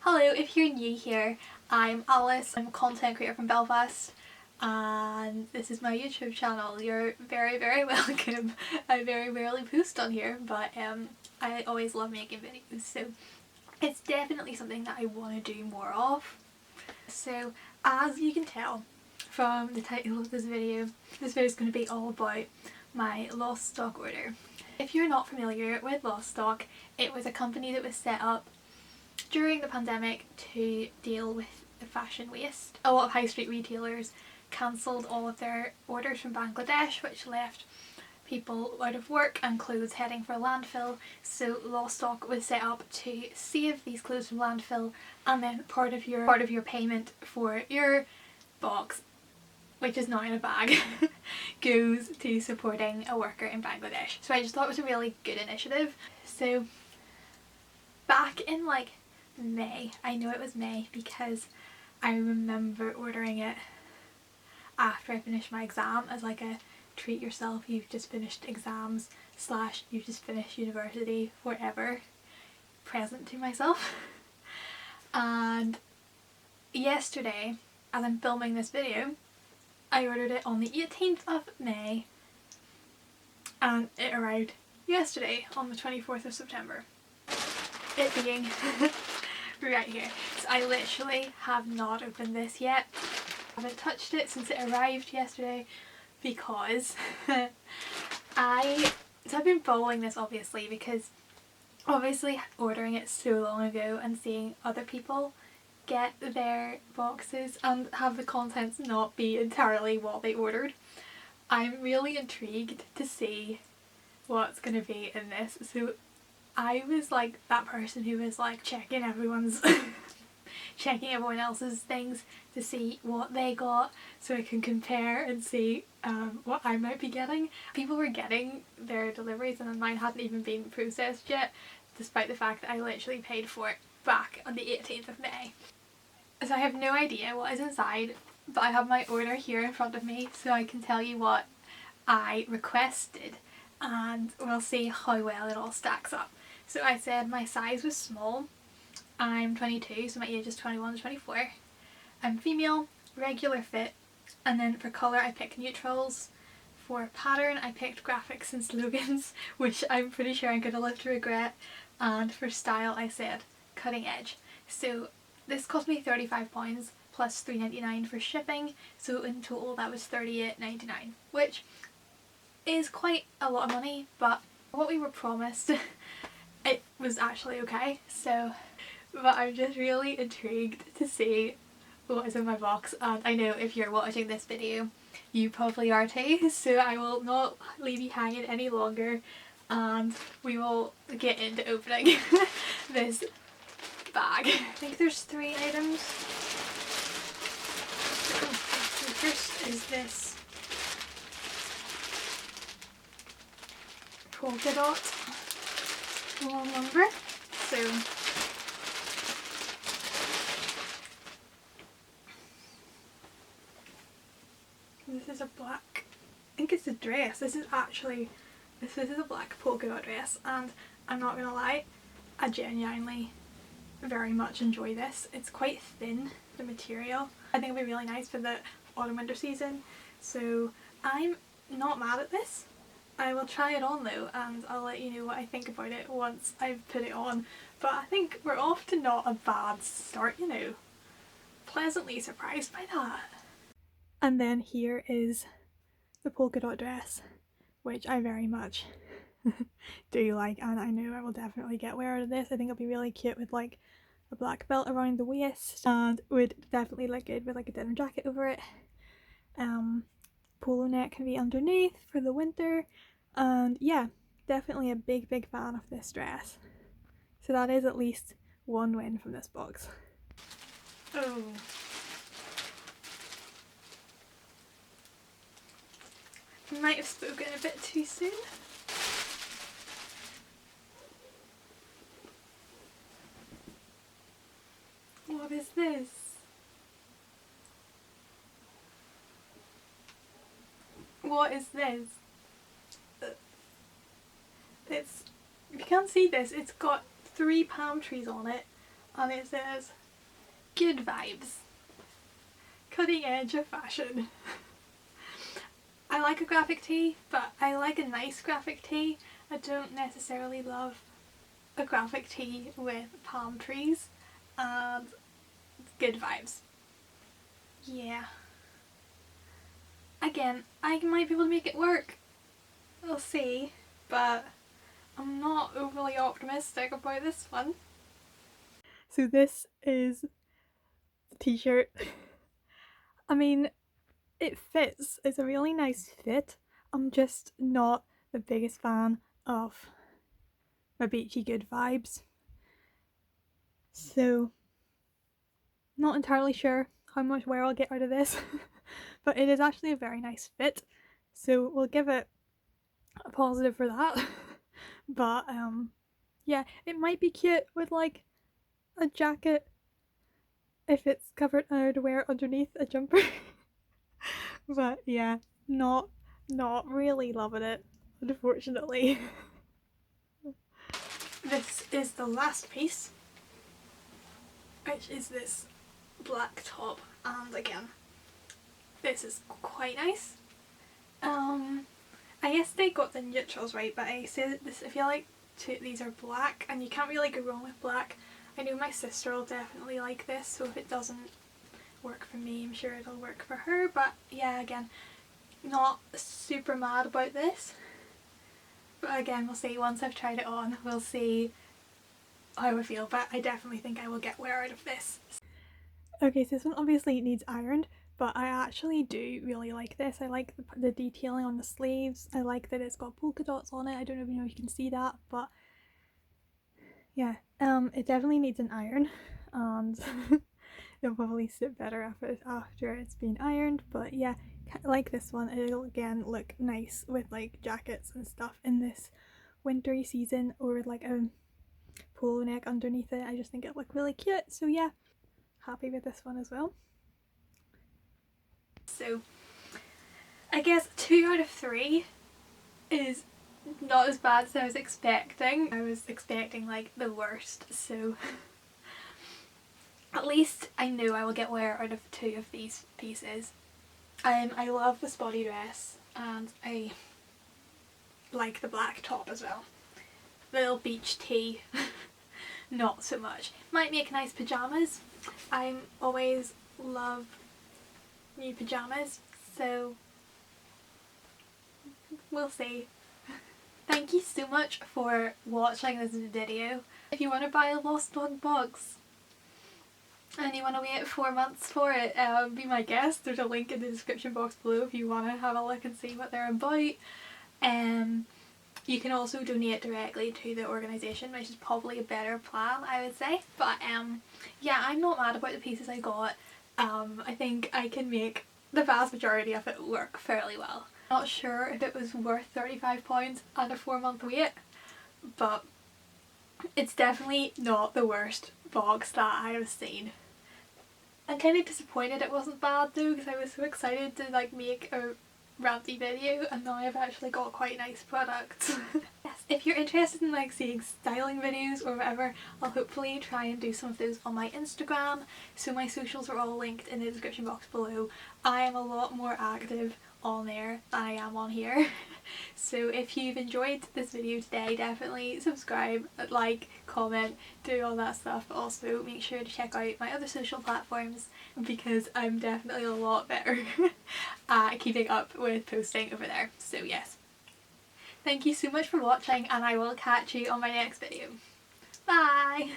Hello, if you're new here, I'm Alice. I'm a content creator from Belfast and this is my YouTube channel. You're very welcome. I very rarely post on here, but I always love making videos, so it's definitely something that I want to do more of. So as you can tell from the title of this video is going to be all about my Lost Stock order. If you're not familiar with Lost Stock, it was a company that was set up during the pandemic to deal with the fashion waste. A lot of high street retailers cancelled all of their orders from Bangladesh, which left people out of work and clothes heading for landfill, so Lost Stock was set up to save these clothes from landfill, and then part of your payment for your box, which is not in a bag, goes to supporting a worker in Bangladesh. So I just thought it was a really good initiative. So back in like May, I know it was May because I remember ordering it after I finished my exam as like a treat yourself, you've just finished exams / you've just finished university forever present to myself. And yesterday, as I'm filming this video, I ordered it on the 18th of May and it arrived yesterday on the 24th of September. It being right here. So I literally have not opened this yet. I haven't touched it since it arrived yesterday because I've been following this obviously because obviously ordering it so long ago and seeing other people get their boxes and have the contents not be entirely what they ordered, I'm really intrigued to see what's going to be in this. So I was like that person who was like checking everyone's checking everyone else's things to see what they got so I can compare and see what I might be getting. People were getting their deliveries and mine hadn't even been processed yet, despite the fact that I literally paid for it back on the 18th of May. So I have no idea what is inside, but I have my order here in front of me so I can tell you what I requested and we'll see how well it all stacks up. So I said my size was small. I'm 22, so my age is 21 to 24. I'm female, regular fit, and then for colour I picked neutrals. For pattern I picked graphics and slogans, which I'm pretty sure I'm going to live to regret. And for style I said cutting edge. So this cost me £35 plus £3.99 for shipping, so in total that was £38.99, which is quite a lot of money, but what we were promised it was actually okay. So but I'm just really intrigued to see what is in my box, and I know if you're watching this video you probably are too, so I will not leave you hanging any longer and we will get into opening this bag. I think there's 3 items. The first is this polka dot long number. So this is a black, I think it's a dress. This is a black polka dot dress, and I'm not gonna lie, I genuinely very much enjoy this. It's quite thin, the material. I think it'll be really nice for the autumn winter season, so I'm not mad at this. I will try it on though and I'll let you know what I think about it once I've put it on, but I think we're off to not a bad start, you know. Pleasantly surprised by that. And then here is the polka dot dress, which I very much do like, and I know I will definitely get wear out of this. I think it'll be really cute with like a black belt around the waist and would definitely look good with like a denim jacket over it. Polo neck can be underneath for the winter, and yeah, definitely a big fan of this dress. So that is at least one win from this box. Oh. I might have spoken a bit too soon. What is this? What is this? It's, if you can't see this, it's got 3 palm trees on it and it says, "Good vibes. Cutting edge of fashion." I like a graphic tee, but I like a nice graphic tee. I don't necessarily love a graphic tee with palm trees, and good vibes. Yeah. Again, I might be able to make it work. We'll see, but I'm not overly optimistic about this one. So this is the t-shirt. I mean, it fits. It's a really nice fit. I'm just not the biggest fan of my beachy good vibes. So, not entirely sure how much wear I'll get out of this, but it is actually a very nice fit. So we'll give it a positive for that. But yeah, it might be cute with like a jacket if it's covered in outerwear underneath a jumper. But yeah, not really loving it, unfortunately. This is the last piece, which is this black top, and again, this is quite nice. I guess they got the neutrals right, but I say that I feel like these are black, and you can't really go wrong with black. I know my sister will definitely like this, so if it doesn't work for me, I'm sure it'll work for her. But yeah, again, not super mad about this. But again, we'll see once I've tried it on, we'll see how I feel, but I definitely think I will get wear out of this. Okay, so this one obviously needs ironed, but I actually do really like this. I like the detailing on the sleeves. I like that it's got polka dots on it. I don't even know if you can see that, but yeah, it definitely needs an iron, and it'll probably sit better after it's been ironed. But yeah, like this one, it'll again look nice with like jackets and stuff in this wintry season, or with like a polo neck underneath it. I just think it'll look really cute. So yeah, happy with this one as well. So I guess 2 out of 3 is not as bad as I was expecting. I was expecting like the worst, so at least I know I will get wear out of 2 of these pieces. I love this body dress, and I like the black top as well. The little beach tee, not so much. Might make nice pyjamas. I always love new pyjamas, so we'll see. Thank you so much for watching this video. If you want to buy a Lost Dog box and you want to wait 4 months for it, be my guest. There's a link in the description box below if you want to have a look and see what they're about. You can also donate directly to the organisation, which is probably a better plan, I would say. But yeah, I'm not mad about the pieces I got. I think I can make the vast majority of it work fairly well. Not sure if it was worth £35 and a 4-month wait, but it's definitely not the worst box that I have seen. I'm kind of disappointed it wasn't bad though, because I was so excited to like make a ranty video, and now I've actually got quite nice products. Yes, if you're interested in like seeing styling videos or whatever, I'll hopefully try and do some of those on my Instagram, so my socials are all linked in the description box below. I am a lot more active on there than I am on here. So if you've enjoyed this video today, definitely subscribe, like, comment, do all that stuff. But also make sure to check out my other social platforms, because I'm definitely a lot better at keeping up with posting over there. So yes, thank you so much for watching, and I will catch you on my next video. Bye!